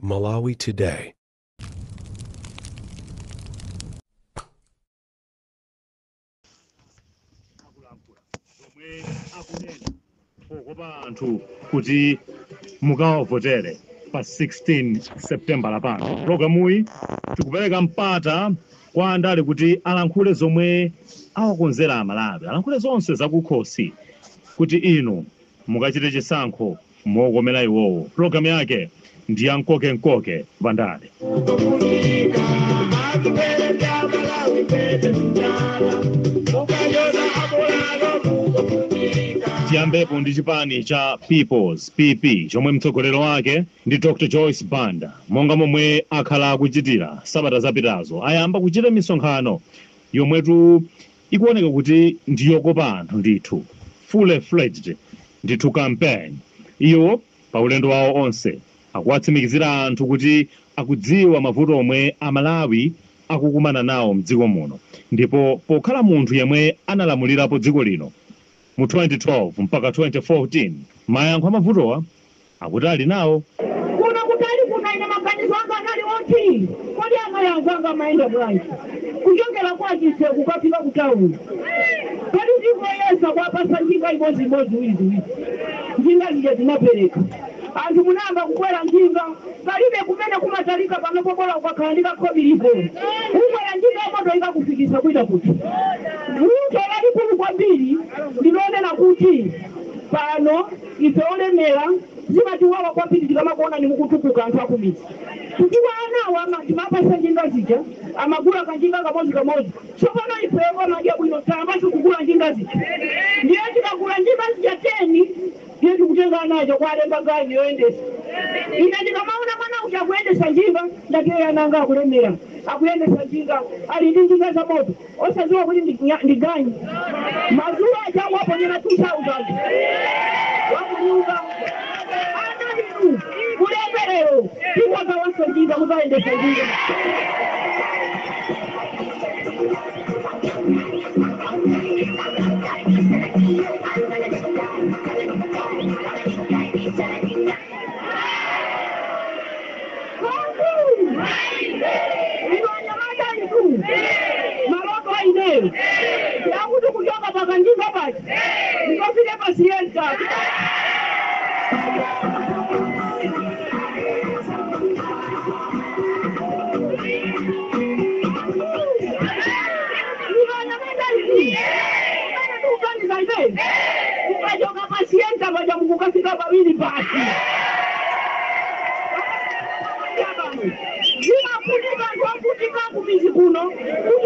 Malawi Today. Anthu kuti mukavotere pa 16 September lapano. Programu iyi tikupereka mpata kwa andale kuti alankhule zomwe awakonzera Amalawi, alankhule zonse zakukhosi kuti inu mukachite chisankho mokomera iwowo. Programu yake ndi ya Nkoke Vandale. Tiyambepo ndi chipani cha People's PP chomwe mtsogoleri wake ndi Dr. Joyce Banda. Monga momwe akhala akuchitira sabata zapitazo, ayamba kuchita misonkhano yomwetu ikuoneka kuti ndiyokopa anthu ndithu, full-fledged ndithu campaign. Iwo pa ulendo wawo onse akuwatsimikizira anthu kuti akudziwa mavuto omwe Amalawi akukumana nawo mdziko muno, ndipo pokhala munthu yemwe analamulirapo dziko lino mu 2012 mpaka 2014 mayankho amavutowa akuti ali nawo. Kuna kutali kuna ina maganizo anga nali oti kodi amayankho anga maenda bwanji kuchokera kwa chise kukafika kutauni kodi ndikoyesa kwapasa njinga imodzi njinga zije zinapereka anthu munamba kukwera njinga palibe kumene kumatalika panopobola ukakhalika kobilipo kukwera njinga moto ikakufikisa kuita kuti luto lalikulu kwambiri ndilonena kuti pano ife olemera zimatiwawa kwambiri tikamakuona ni mukutukuka anthu akumidzi kukiwa anawa timapasa njinga zija amagula kanjinga kamodzi tsopano ifewo amadya bwino tambaso kugula njinga zija ndiye tikagula njinga zija 10 ndiye tikutenga nacho kwalemba gani yoendesa ine ndikamaona mwana uja akuyendesa njinga ndakeya nanga akulemera akuyendesa njinga ali ndi njinga za moto osaziwa kuti ndi gani mazuwa ajangu aponyera 2000 wakunyuka analitu kulemberero tiwakawaso njinga kukaendesa njinga. Yakuti kutoka pakanjinga basi nikafike pasienta ukajoka pasienta baja mkukafika pawili basi kutika kumizi kuno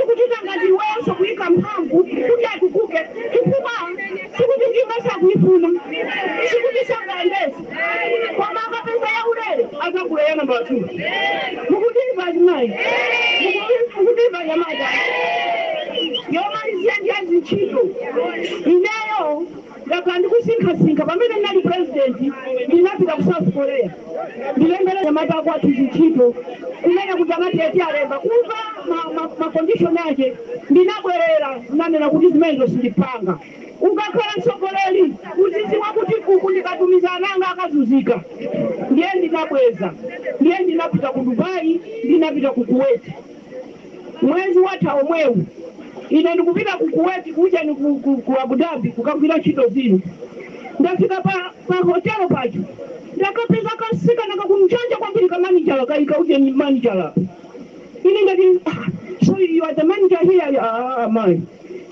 kutita ngati weso kuika mpangu kuti atukuke chifukwa sikuti ndimasa kuifuna sikuti sangaendesa kwa makapesa ya ulele akakuleyana mbatu mukutipa chinayi mukutipa nyamata yomalizia ndiyazi ntchito ineyo ndakandikusinkhasinkha pamene ndinali president ndinapita ku South Korea ndilembera nyamata akwati ntchito kumene kuti amati eti alemba kumva macondition yake ndinabwerera nanena kuti zimenezo sindipanga ukakhala mtsogoleri uziziwa kuti kuku ndikatumiza ananga akazunzika ndiye ndinabweza ndiye ndinapita ku Dubai ndinapita ku Kuwait mwezi watha omwewu ine ndikupita ku Kuwait kuja ni ku Abu Dhabi kukagwira ntchito zino ndafika pa hotelo pacho ndakapeza kasika nakakumchanja kwambiri kamanijala kaika uje ni manijala ini ngati so you are the manager here my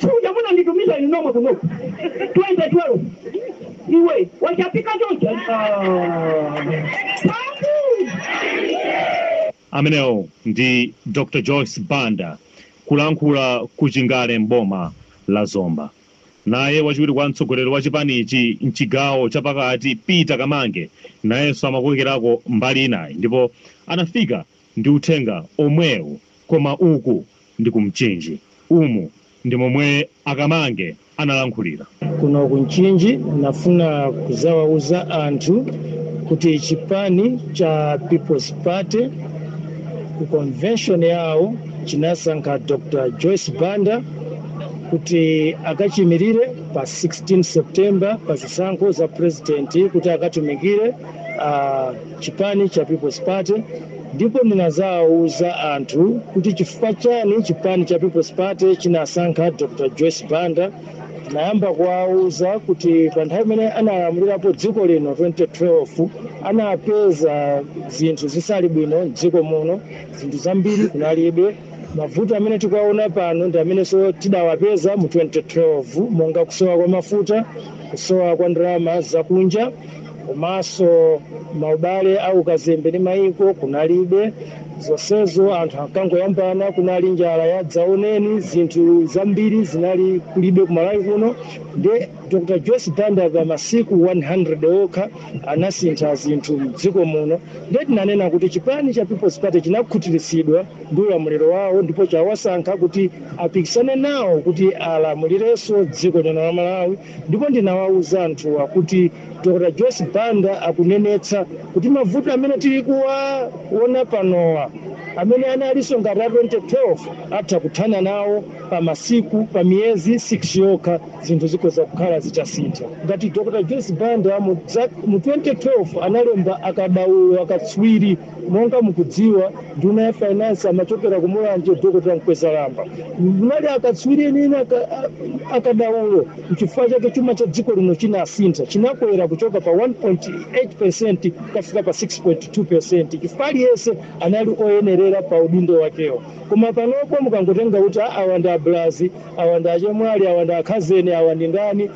so jamuna nditumiza inoma kuno 2012 iwe wachapika chocha Ameneo ndi Dr. Joyce Banda kulankhula kuchingale mboma la Zomba. Naye wachiwiri kwa mtsogoleri wa chipanichi mchigawo chapakati Peter Kamange nayenso amakokerako mbali inayi ndipo anafika ndi uthenga omwewu koma uku ndi kumchinji umu ndi momwe Akamange analankhulira. Kuno kumchinji nafuna kuzawauza anthu kuti chipani cha People's Party ku convention yawo chinasankha Dr. Joyce Banda kuti akachimirire pa 16 September pa zisankho za president kuti akatumikire chipani cha People's Party, ndipo ndinazawuza anthu kuti chifukwa chani chipani cha People's Party chinasankha Dr. Joyce Banda. Nayamba kuwauza kuti pa nthawi imene analamulirapo dziko lino 2012 anapeza zinthu zisali bwino m'dziko muno, zinthu zambiri kunalibe. Mavuto amene tikuwaona pano ndi amenenso tidawapeza mu 2012, monga kusowa kwa mafuta, kusowa kwa ndalama zakunja, komanso maubale au kazembe ndi mayiko kunalibe. Zonsezo anthu akangoyambana, kunali njala ya dzaoneni, zinthu zambiri zinali kulibe kumalawi kuno. Nde Dr. Joyce Banda pa masiku 100 okha anasintha zinthu m'dziko muno. Nde tinanena kuti chipani cha People's Party chinakhutiritsidwa ndi ulamuliro wawo, ndipo chawasankha kuti apikisane nawo kuti alamulirenso dziko lino la Malawi. Ndipo ndinawawuza anthuwa kuti Dr. Joyce Banda akunenetsa kuti mavuto amene tili kuwaona panowa, amene analinso ngati 2012, atha kuthana nawo pa masiku, pa miyezi 6 yokha, zinthu zikhoza kukhala zitasintha. Ngati Dr. Joyce Banda mu 2012 analemba akadaulo akatswiri, monga mukudziwa nduna ya finance amachokera ku Mulanje Dr. Mkwezalamba. Munali akatswiri nina akadaulo, chifukwa chake chuma cha dziko lino chinasintha, chinakwera kuchoka pa 1.8% kufika pa 6.2%. Chifukwa aliyense anali oyenerera pa udindo wakewo. Koma panopo mukangotenga kuti awa ndi ablazi, awa ndi achemwali, awa ndi akhazeni, awa ndi ndani,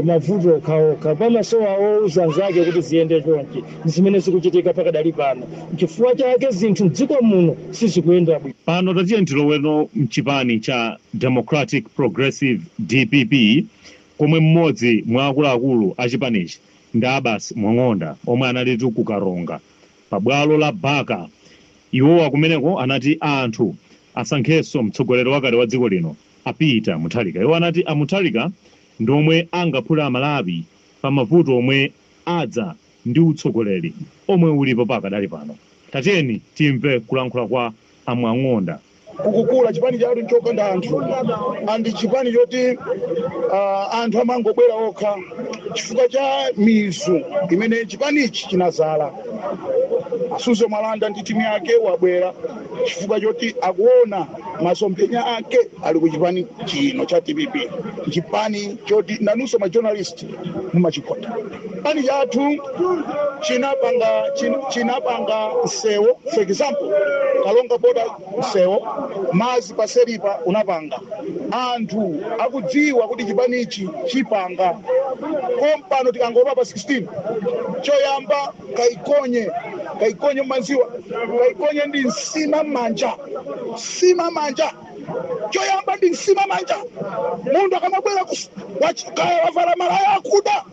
mavuto okhaokha. Pamaso awo uzanzake kuti ziyende chonchi. Zimene zikuchitika pakadali pano. Chifukwa chake zinthu m'dziko muno sizikuyenda bwino. Pano tatiye ntiloweno mchipani cha Democratic Progressive DPP, komwe mmodzi mwa akuluakulu a chipanichi ndi Abbas Mwang'onda, omwe analitu kukaronga pabwalo la Baka. Iwowa kumeneko anati anthu asankhenso mtsogoleri wakale wa dziko lino apita Mutharika. Iwo anati Mutharika ndomwe angaphule Amalawi pa mavuto omwe adza ndi utsogoleri omwe ulipo pakadali pano. Tatiyeni timve kulankhula kwa Mwang'onda. Kukukula chipani chatu nchokanda anthu, andi chipani choti anthu amangobwera okha chifukwa cha mizu imene chipani ichi chinazala. Suzo Malanda ndi timu yake wabwera chifukwa choti akuona masomphenya ake ali ku chipani chino cha DPP. Chipani choti nanunso ma journalist mumachikota. Chipani chathu chinapanga sewo, for example Kalonga boda sewo, mazi paseripa unapanga. Anthu akudziwa kuti chipani ichi chipanga. Kompano tikangopa pa 16 choyamba kaikonye maziwa, kaikonye ndi nsima manja, choyamba ndi nsima manja. Mundu akamabwera wachikaya wavala malaya akuda,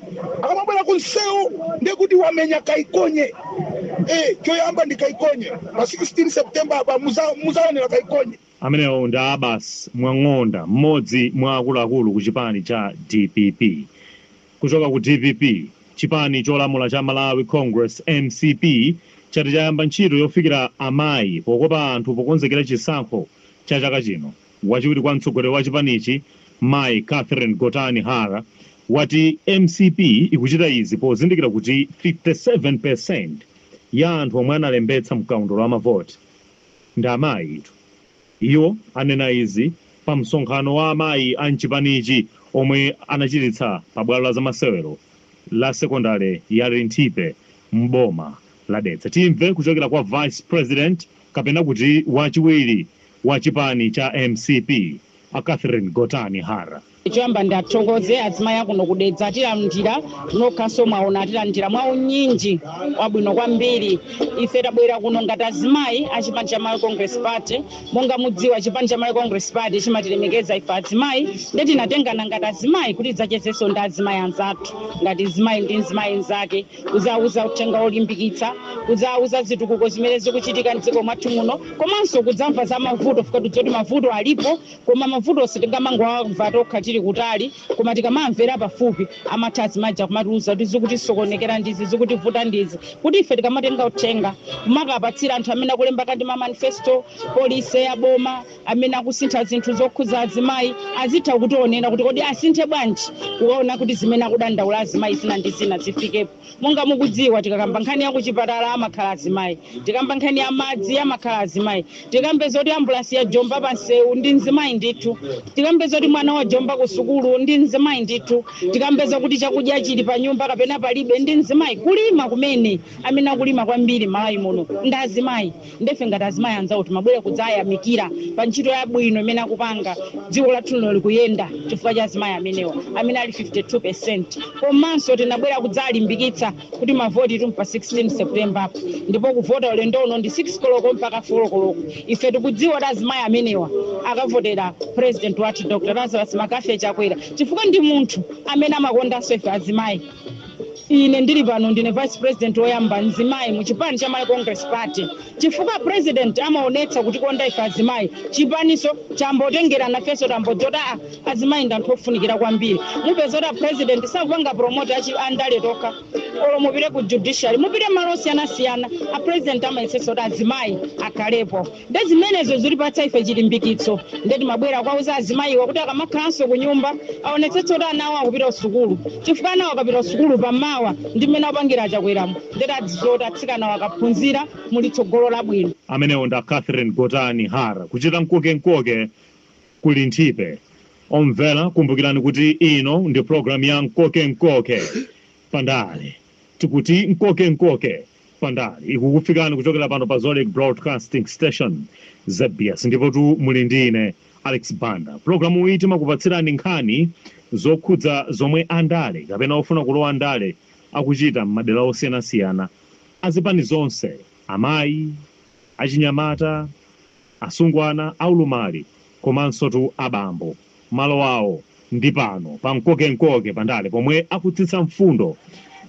akamabwera kunsewu ndekuti wamenya kaikonye. Choyamba ndi kaikonye pa 16 September apa muzaonera kaikonye. Amenewo ndi Abbas Mwang'onda, mmodzi mwa akuluakulu ku chipani cha DPP. Kuchoka ku DPP, chipani cholamula cha Malawi Congress MCP chati chayamba ntchito yofikira amayi pokopa anthu pokonzekera chisankho cha chaka chino. Wachiwiri kwa mtsogoleri wa chipanichi, Mayi Catherine Gotani Hara, wati MCP ikuchita izi pozindikira kuti 57% ya anthu omwe analembetsa mkaundolo wa mavoti ndi amayi itu. Iwo anena izi pa msonkhano wa amayi a mchipanichi omwe anachititsa pa bwalo la zamasewero la sekondari ya Renthipe mboma la Dedza. Timve kuchokera kwa Vice President kapena kuti wachiwiri wa chipani cha MCP, Catherine Gotani Hara. Choyamba ndathokoze azimayi kuno ku Dedza tilandira nokhaso mwaona tilandira mwa unyinji wabwino kwambiri. Ife tabwera kuno ngati azimayi a chipani cha Malawi Congress Party. Monga mudziwa chipani cha Malawi Congress Party chimatilemekeza ife azimayi, ndi tinatengana ngati azimayi kuti tidzachezenso ndi azimayi anzathu, ngati azimayi ndi azimayi nzake, kudzawuza uthenga olimbikitsa, kudzawuza zitukuko zimene zikuchitika m'dziko mwathu muno, komanso kudzamva za mavuto fika tudzoti mavuto alipo, koma mavuto sitingamangowamva tokha tili tili kutali koma tikamamvera pafupi amatha azimayi kumatiuza kuti zikutisokonekera ndizi zikutivuta ndizi kuti ife tikamatenga uthenga kumakapatsira anthu amene akulemba kandi ma manifesto polisi ya boma amene akusintha zinthu zokhuza azimayi azitha kutionera kuti kodi asinthe bwanji kuona kuti zimene akudandaula azimayi zina ndi zina zifikepo. Monga mukudziwa tikakamba nkhani ya kuchipatala amakhala azimayi, tikamba nkhani ya madzi amakhala azimayi, tikambe zoti ambulansi ya jomba pansewu ndi mzimayi ndithu, tikambe zoti mwana wa jomba ku sukulu ndi mzimayi ndithu, tikambeza kuti chakudya chili pa nyumba kapena palibe ndi mzimayi. Kulima kumene amene akulima kwambiri malawi muno ndi azimayi. Ndefe ngati azimayi anzawo timabwera kudzayamikira pa ntchito yabwino imene akupanga dziko lathu lino likuyenda chifukwa cha azimayi amenewa amene ali 52%. Komanso tinabwera kudzalimbikitsa kuti mavoti tumpa 16 September ndipo kuvota ulendo uno ndi 6 koloko mpaka 4 koloko. Ife tikudziwa kuti azimayi amenewa akavotera president wathu Dr. Lazarus Makafe Chakwera chifukwa ndi munthu amene amakondanso ife azimayi. Ine ndili pano ndine vice president woyamba mzimayi mu chipani cha Malawi Congress Party chifukwa president amaonetsa kuti konda ife azimayi chipaniso chambotengera nafeso tambodzota azimayi ndi anthu ofunikira kwambiri. Mupezota president sakupanga promote andale toka olo mupite ku judiciary mupite malo osiyanasiyana a president amayesetsa kuti azimayi akhalepo. Ndi zimenezo zilipatsa ife chilimbikitso ndeti mabwera kwauza azimayiwa kuti akamakhalanso ku nyumba aonetsetsa kuti anawo akupita kusukulu chifukwa anawo akapita kusukulu pamawa ndi mmene apangira Chakwera ndeti adzizota atsikana wakaphunzira muli tsogolo labwino. Amenewo nda Catherine Gotani Hara kuchita mkoke kuli nthipe. Omvera kumbukirani kuti ino ndi program ya mkoke pandale. Tikuti mkoke pandale ikukufikani kuchokera pano pa Zolek Broadcasting Station ZBS ndipo tu muli ndine Alex Banda. Programu iyi timakupatsirani nkhani zokhudza zomwe andale kapena ofuna kulowa andale akuchita m'madera osiyanasiyana azipani zonse, amayi, achinyamata, asungwana, aulumali komanso tu abambo. Malo awo ndi pano pa mkoke pandale pomwe akutsitsa mfundo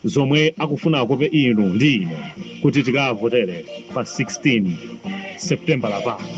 zomwe akufuna akope inu ndi ine kuti tikavotere pa 16 September lapano.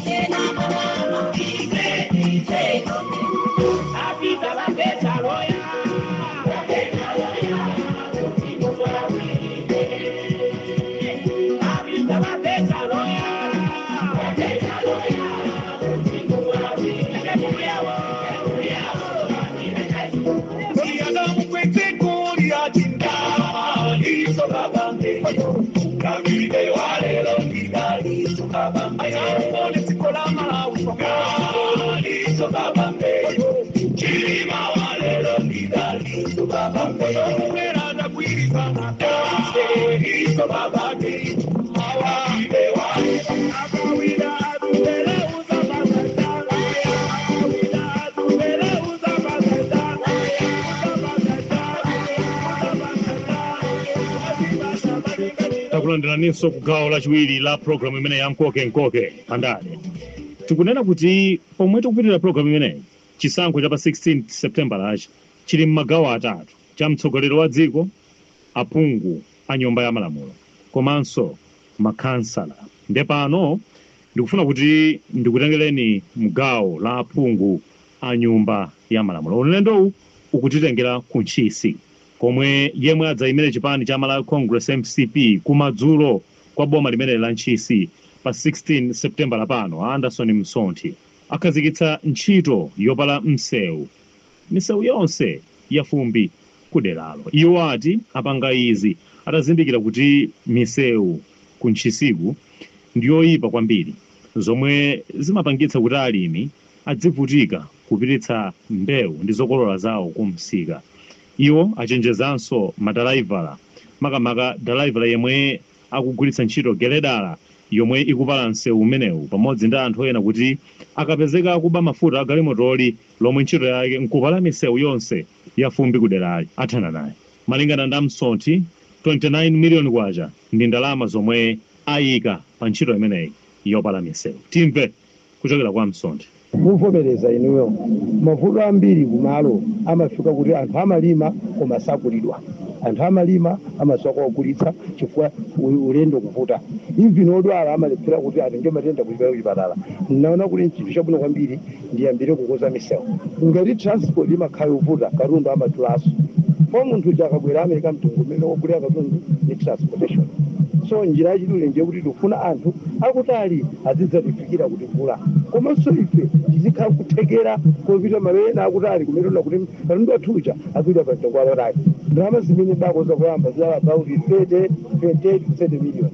Takulandiraninso kugawo lachiwiri la program imene ya mkoke pandale. Tikunena kuti pomwe tikupitira program imeneyi chisankho cha pa 16 September lachi chili m'magawo atatu: cha mtsogoleri wa dziko, aphungu a nyumba ya malamulo komanso makhansala. Nde pano ndikufuna kuti ndikutengereni mgawo la aphungu a nyumba ya malamulo. Ulendowu ukutitengera ku Ntchisi komwe yemwe adzayimire chipani cha Malawi Congress MCP kumadzulo kwa boma limene la Ntchisi pa 16 September lapano. Anderson Msonthi akhazikitsa ntchito yopala misewu yonse ya fumbi kuderalo. Iwo ati apanga izi atazindikira kuti misewu ku Ntchisiku ndiyoyipa kwambiri zomwe zimapangitsa kuti alimi adzivutika kupititsa mbewu ndi zokolola zawo kumsika. Iwo achenjezanso madalaivala makamaka dalaivala yemwe akugwiritsa ntchito geledala yomwe ikupala msewu umenewu pamodzi ndi anthu ena kuti akapezeka akuba mafuta agalimotoli lomwe ntchito yake nkupala misewu yonse ya fumbi kuderali athana naye. Malingana ndi Msonthi 29 miliyoni kwacha ndi ndalama zomwe ayika pa ntchito imeneyi yopala misewu. Timve kuchokera kwa Msonthi. Muvomereza inuyo mavuto ambiri kumalo amafika kuti anthu amalima koma sakulidwa. anthu amalima amasowa kugulitsa chifukwa ulendo kuvuta ivi nodwala amalephera kuti atenge matenda kuchipatala kuchipatala. Naona kuti chinthu chabwino kwambiri ndiyambire kukonza misewu. Ngati transport imakhala yovuta katundu amatulaso kwa munthu akabwera America mtundu umene wogulira katundu ni transportation. So njira yachidule nje kuti tikufuna anthu akutali azidzatifikira kuti mvula komanso ife tizikhala kuthekera kopita malena akutali kumene kuti katundu athuja apita pa mtengo wapatali. Ndalama zimene dakoza kuyamba za about 30 million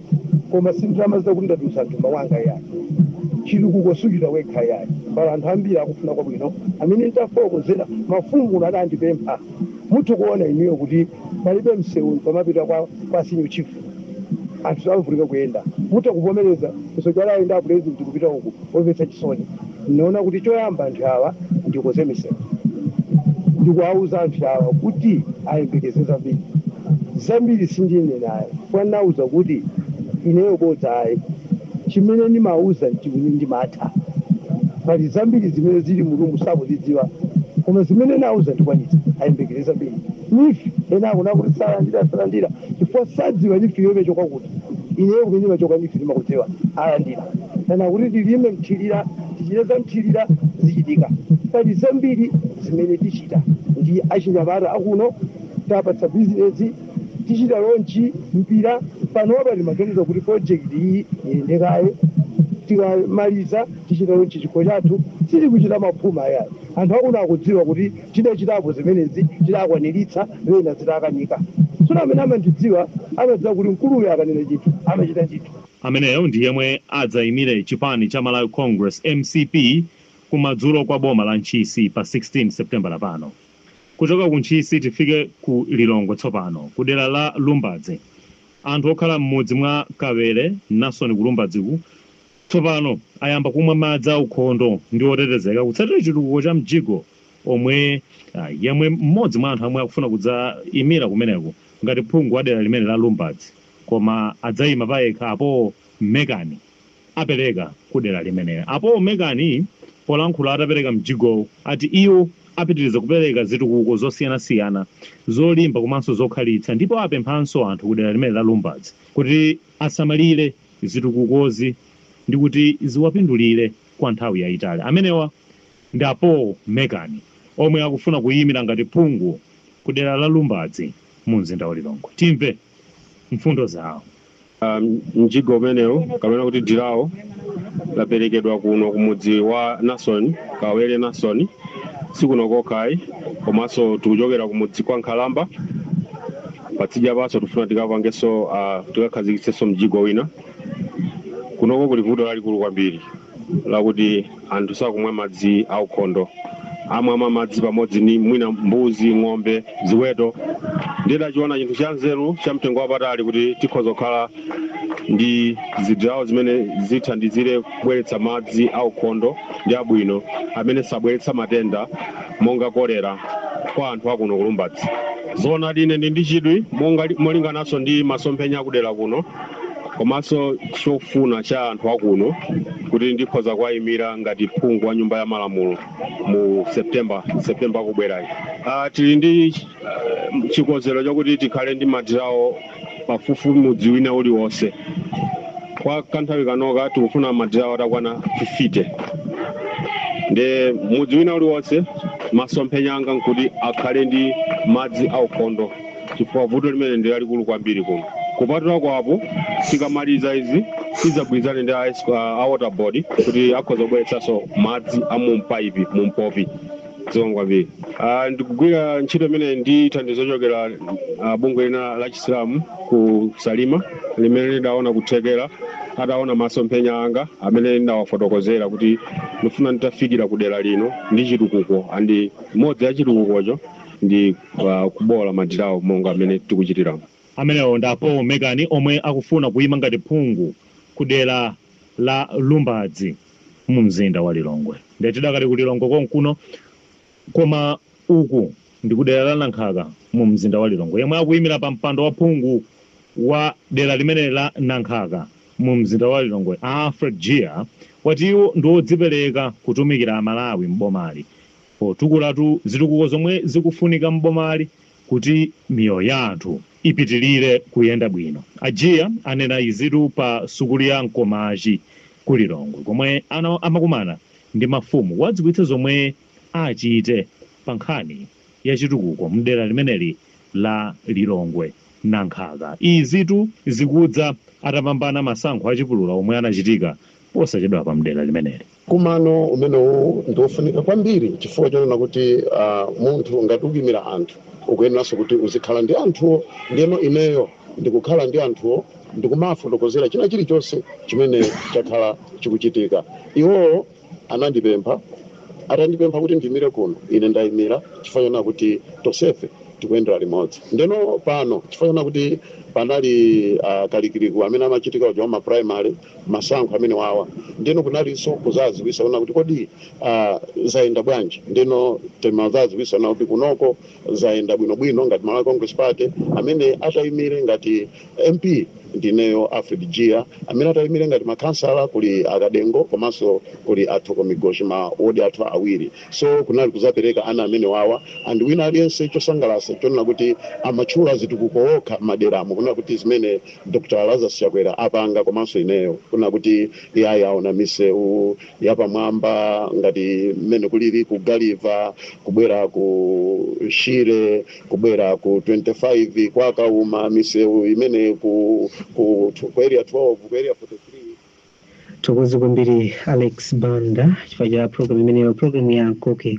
koma sindalama zakuti ndatusa mtumba wanga yani chitukuko suchita wekha yani pala anthu ambiri akufuna kwabwino amene ntafokozera mafungu nadandipempha muthu kuona iniyo kuti palibe msewu pamapita kwa senior chief anthu avulika kuyenda mutha kuvomereza kusojala ayenda president kupita uku omvetsa chisoni. Naona kuti choyamba anthu awa ndikoze misewu ndikuwauza anthu awa kuti ayembekeze zambiri sindine naye kwanauza kuti ineyo bodza ayi chimene ndimauza ndimatha pali zambiri zimene zili mulungu sakuzidziwa koma zimene nauza ndikwanitsa ayembekeze zambiri nifi ena akuna kuti salandira chifukwa sadziwa nifi yopecho kwakuti ineyo kuti ndimachoka nifi ndimakudziwa alandira kana kuti tilime mthirira tichileza mthirira zichitika pali zambiri zimene tichita ndi achinyamata akuno tapatsa bizinesi tichita lonchi mpira panopa timaganiza kuti project iyi iyendekaye tikamaliza tichita lonchi chikho chathu tili kuchita maphuma ayayi anthu akuno akudziwa kuti tidachitapo zimenezi tidakwaniritsa wena zidakanika. Tsono amene amandidziwa amadziwa kuti mkuluyo akanena chinthu amachita chinthu. Ameneyo ndi yemwe adzayimire chipani cha Malawi Congress MCP kumadzulo kwa boma la Ntchisi pa 16 September pano. Kuchoka ku Ntchisi tifike ku Lilongwe tsopano kudera la Lumbadzi. Anthu okhala mmodzi mwa Kawere Nason kulumbadziku tsopano ayamba kumwa madzi aukhondo ndi otetezeka kutsatira chitukuko cha mjigo omwe yemwe mmodzi mwa anthu amwe akufuna kudzayimira kumeneko ngati phungu wa dera limene la Lumbadzi koma adzayima payekha apo Mekani apereka kudera limene apo Mekani polankhula atapereka mjigo ati iwo apitiriza kupereka zitukuko zosiyanasiyana zolimba komanso zokhalitsa ndipo apemphanso anthu kudera limene la Lumbadzi kuti asamalire zitukukozi ndi kuti ziwapindulire kwa nthawi yayitali. Amenewa ndi apo Mekani omwe akufuna kuyimira ngati phungu kudera la Lumbadzi mu mzinda wa Lilongwe. Timve mfundo zawo. Mjigo umenewu kamene kuti dirawo laperekedwa kuno kumudzi wa Nason Kawere Nason sikuno kokai komanso tikuchokera kumudzi kwa Nkhalamba patsidya paso tifuna tikapangenso tikakhazikitsenso mjigo wina kunoko kuli vuto lalikulu kwambiri lakuti anthu sakumwa madzi aukhondo amwa madzi pamodzi ni mwina mbuzi ng'ombe ziweto. Ndidachiona chinthu cha nzeru cha mtengo wapatali kuti tikhoza kukhala ndi zidrawo zimene zithandizire kubweretsa madzi aukhondo ndi abwino amene sabweretsa matenda monga kolera kwa anthu akuno Lumbadzi. Zona ine ndi chidwi molinganaso ndi masomphenya akudera kuno komanso chofuna cha anthu akuno kuti ndikhoza kwayimira ngati phungu wa nyumba ya malamulo mu September kubwerayi. Tili ndi chikonzero chakuti tikhale ndi madirawo pafupi mudzi wina uliwonse kwa kanthawi kanoka tikufuna madirawo atakwana 50 nde mudzi wina uliwonse masomphenya anga nkuti akhale ndi madzi aukhondo chifukwa vuto limene ndi lalikulu kwambiri kuno. Kupatula kwapo tikamaliza izi tidzagwirizane ndi a water board kuti akhoza kubweretsanso madzi amumpaipi mumpopi ziwangwambiri. Ndikugwira ntchito imene ndi thandizo lochokera bungwe lina la Chisilamu ku Salima limene lidaona kuthekera adaona masomphenya anga amene ndawafotokozera kuti ndifuna nditafikira kudera lino ndi chitukuko andi modzi ya chitukukocho ndi kubola madirawo monga amene tikuchitira. Amenewo ndapo Mekani omwe akufuna kuyima ngati phungu kudera la Lumbadzi mu mzinda wa Lilongwe. Ndetidakati ku Lilongwe konkuno koma uku ndi kudera la Nankhaka mu mzinda wa Lilongwe yemwe akuyimira pa mpando wa phungu wa dera limene la Nankhaka mu mzinda wa Lilongwe Alfred Gia wati iwo ndi odzipereka kutumikira Amalawi mbomali potukulatu zitukuko zomwe zikufunika mbomali kuti miyoyo ya anthu ipitirire kuyenda bwino. Ajiya anena izitu pa sukulu ya Nkomaji ku Lilongwe komwe amakumana ndi mafumu wadziwitse zomwe achite pa nkhani ya chitukuko mdera limeneli la Lilongwe Nankhaka. Izitu zikudza atapambana masankho achipulula omwe anachitika posachedwa pa mdera limeneli. Kumano umenewu ndofunika kwambiri chifukwa chonena kuti munthu ngati ukimira anthu ukuyeneranso kuti uzikhala ndi anthuwo. Ndiyeno ineyo ndikukhala ndi anthuwo ndikumafotokozera china chilichonse chimene chakhala chikuchitika. Iwo anandipempha kuti ndimire kuno, ine ndayimira chifukwa chonena kuti tonsefe tikuyendera limodzi. Ndeno pano chifukwa chonena kuti panali kalikiriku amene amachitika uja wa primary masankho amene wawa, ndeno kunalinso kuzaziwisa ona kuti kodi zayenda bwanji. Ndeno timazaziwisa na kuti kunoko zayenda bwinobwino ngati Malawi Congress Party amene atayimire ngati MP ndineyo Alfred Gia, amene atayimire ngati makansala kuli Akadengo komanso kuli Athoko Migoshi ma wodi athu awiri. So kunali kuzapereka ana amene wawa and wina aliyense chosangalasa chonena kuti amatchula zitukuko okha maderamo kuna kuti zimene Dr. Lazarus Chakwera apanga komanso ineyo kuna kuti yaya ona misewu yapamwamba ngati mmene kulili ku Galiva kubwera ku Shire kubwera ku 25 kwa Kauma misewu imene ku area 12 ku area 43. Tokozi kwambiri Alex Banda chifukwa cha program imeneyo, program ya Koke